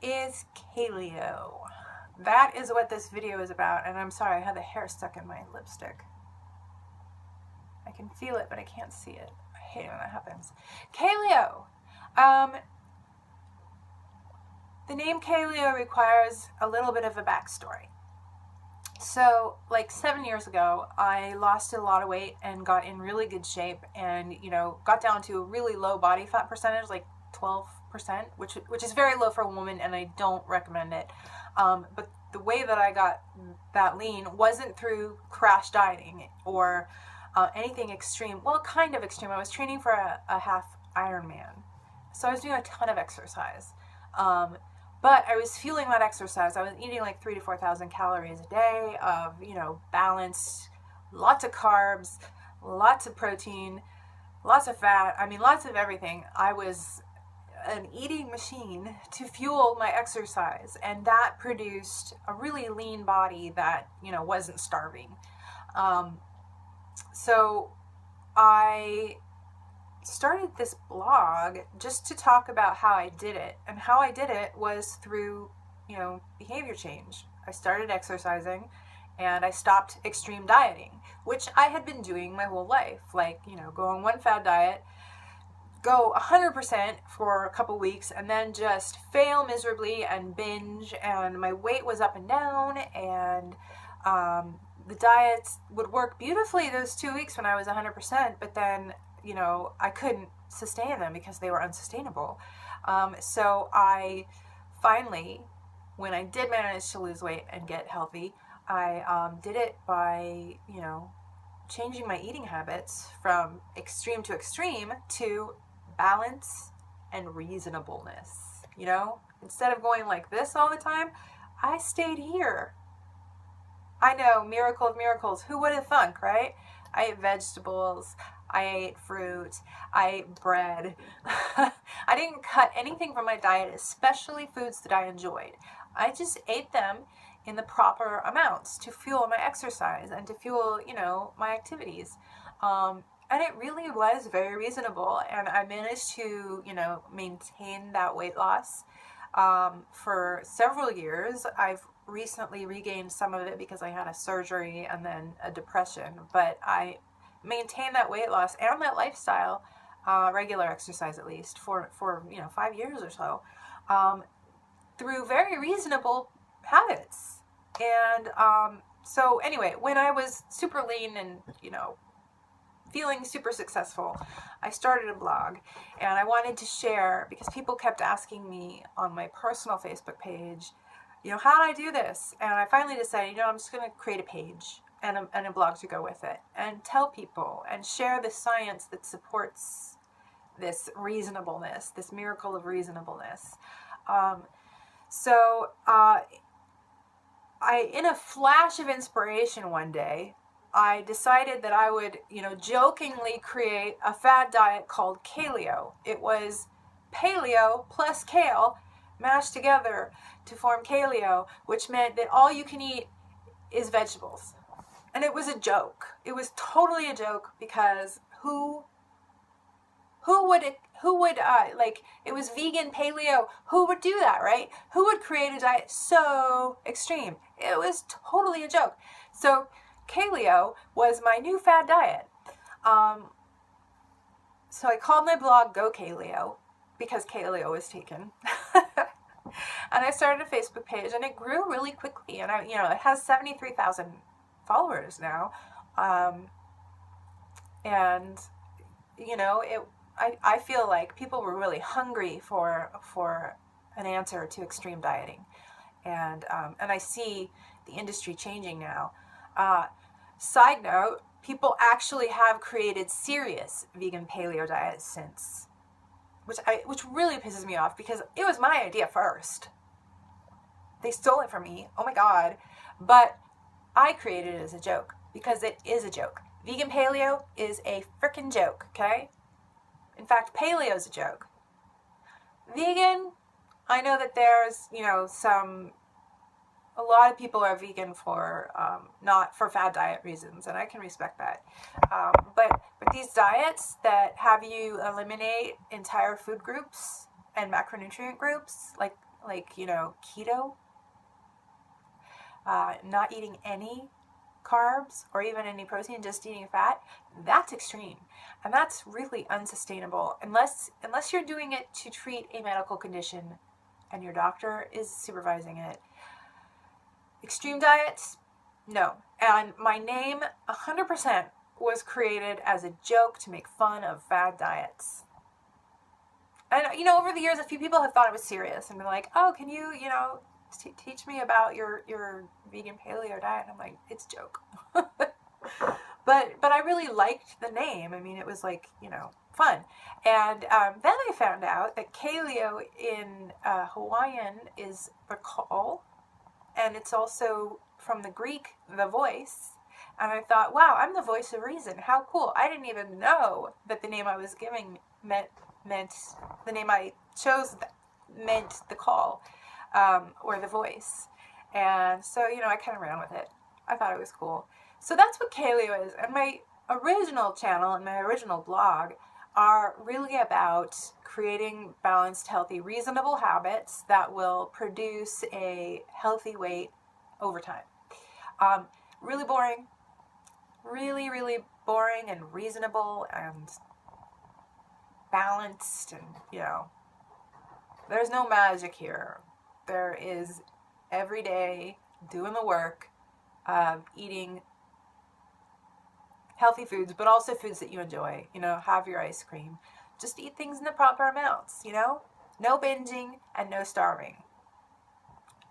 is Kaleo? That is what this video is about, and I'm sorry, I had the hair stuck in my lipstick. I can feel it, but I can't see it. I hate when that happens. Kaleo. The name Kaleo requires a little bit of a backstory. So, like 7 years ago, I lost a lot of weight and got in really good shape, and got down to a really low body fat percentage, like 12%, which is very low for a woman, and I don't recommend it. But the way that I got that lean wasn't through crash dieting or anything extreme. Well, kind of extreme. I was training for a half Ironman, so I was doing a ton of exercise. But I was fueling that exercise. I was eating like 3,000 to 4,000 calories a day of, balanced, lots of carbs, lots of protein, lots of fat. I mean, lots of everything. I was an eating machine to fuel my exercise, and that produced a really lean body that, wasn't starving. So I started this blog just to talk about how I did it, and how I did it was through behavior change. I started exercising and I stopped extreme dieting, which I had been doing my whole life, like go on one fad diet, go 100% for a couple weeks, and then just fail miserably and binge, and my weight was up and down, and the diets would work beautifully those 2 weeks when I was 100%, but then I couldn't sustain them because they were unsustainable. So I finally, when I did manage to lose weight and get healthy, I did it by, changing my eating habits from extreme to balance and reasonableness. Instead of going like this all the time, I stayed here. I know, miracle of miracles. Who would have thunk, right? I ate vegetables. I ate fruit. I ate bread. I didn't cut anything from my diet, especially foods that I enjoyed. I just ate them in the proper amounts to fuel my exercise and to fuel, my activities. And it really was very reasonable. And I managed to, maintain that weight loss for several years. I've recently regained some of it because I had a surgery and then a depression, but I maintained that weight loss and that lifestyle, regular exercise at least, for 5 years or so, through very reasonable habits. And so anyway, when I was super lean and feeling super successful, I started a blog, and I wanted to share, because people kept asking me on my personal Facebook page, how did I do this? And I finally decided, I'm just going to create a page and a blog to go with it, and tell people and share the science that supports this reasonableness, this miracle of reasonableness. So in a flash of inspiration one day, I decided that I would, jokingly create a fad diet called Kaleo. It was paleo plus kale mashed together to form Kaleo, which meant that all you can eat is vegetables. And it was a joke. It was totally a joke, because who would it was vegan paleo. Who would do that, right? Who would create a diet so extreme? It was totally a joke. So Kaleo was my new fad diet. So I called my blog Go Kaleo, because Kaleo was taken. And I started a Facebook page, and it grew really quickly. And it has 73,000 followers now. And I feel like people were really hungry for an answer to extreme dieting. And I see the industry changing now. Side note, people actually have created serious vegan paleo diets since, which really pisses me off, because it was my idea first. They stole it from me. Oh my God. But I created it as a joke, because it is a joke. Vegan paleo is a frickin' joke, okay? In fact, paleo is a joke. Vegan, I know that there's, a lot of people are vegan for, not for fad diet reasons, and I can respect that. But these diets that have you eliminate entire food groups and macronutrient groups, like like, keto, not eating any carbs or even any protein, just eating fat, that's extreme. And that's really unsustainable unless you're doing it to treat a medical condition and your doctor is supervising it. Extreme diets, no. And my name 100% was created as a joke to make fun of fad diets. And over the years, a few people have thought it was serious and been like, oh, can you teach me about your vegan paleo diet? And I'm like, it's a joke. but I really liked the name. I mean, it was like, fun. And then I found out that Kaleo in Hawaiian is the call, and it's also from the Greek, the voice. And I thought, wow, I'm the voice of reason. How cool. I didn't even know that the name I was giving meant the name I chose meant the call. Or the voice. And so, I kind of ran with it. I thought it was cool. So that's what Kaleo is. And my original channel and my original blog are really about creating balanced, healthy, reasonable habits that will produce a healthy weight over time. Really boring. Really, really boring and reasonable and balanced. And, there's no magic here. There is every day doing the work of eating healthy foods, but also foods that you enjoy. Have your ice cream. Just eat things in the proper amounts, No binging and no starving.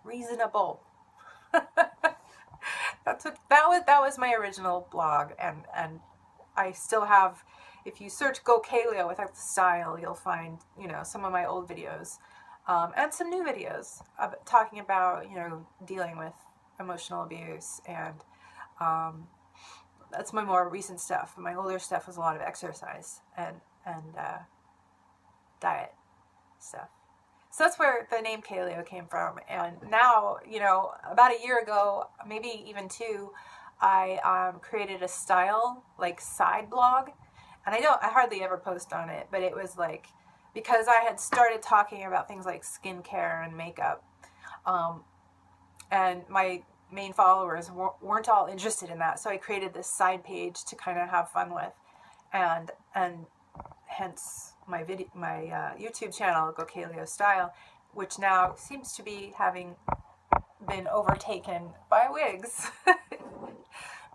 Reasonable. That was my original blog, and I still have, if you search Go Kaleo without the style, you'll find, some of my old videos. And some new videos talking about, dealing with emotional abuse, and that's my more recent stuff. My older stuff was a lot of exercise and diet stuff. So that's where the name Kaleo came from. And now, about a year ago, maybe even 2, I created a style, like, side blog. And I hardly ever post on it, but it was like, because I had started talking about things like skincare and makeup, and my main followers weren't all interested in that, so I created this side page to kind of have fun with, and hence my YouTube channel, Go Kaleo Style, which now seems to be having been overtaken by wigs.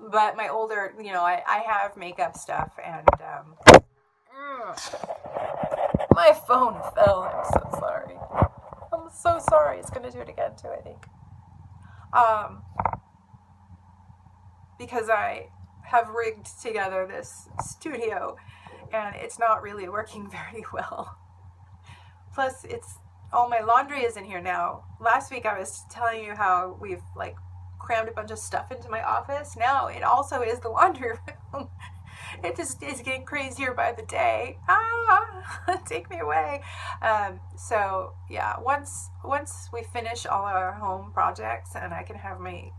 But my older, I have makeup stuff, and my phone fell. I'm so sorry. I'm so sorry. It's going to do it again, too, I think. Because I have rigged together this studio, and it's not really working very well. Plus, all my laundry is in here now. Last week I was telling you how we've, crammed a bunch of stuff into my office. Now it also is the laundry room. It just is getting crazier by the day. Take me away. So yeah, once we finish all our home projects and I can have my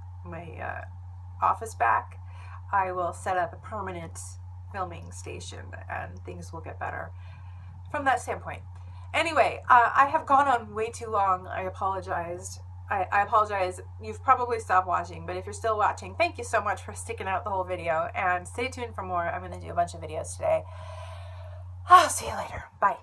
office back, I will set up a permanent filming station and things will get better from that standpoint. Anyway, I have gone on way too long. I apologize. You've probably stopped watching, but if you're still watching, thank you so much for sticking out the whole video, and stay tuned for more. I'm going to do a bunch of videos today. I'll see you later. Bye.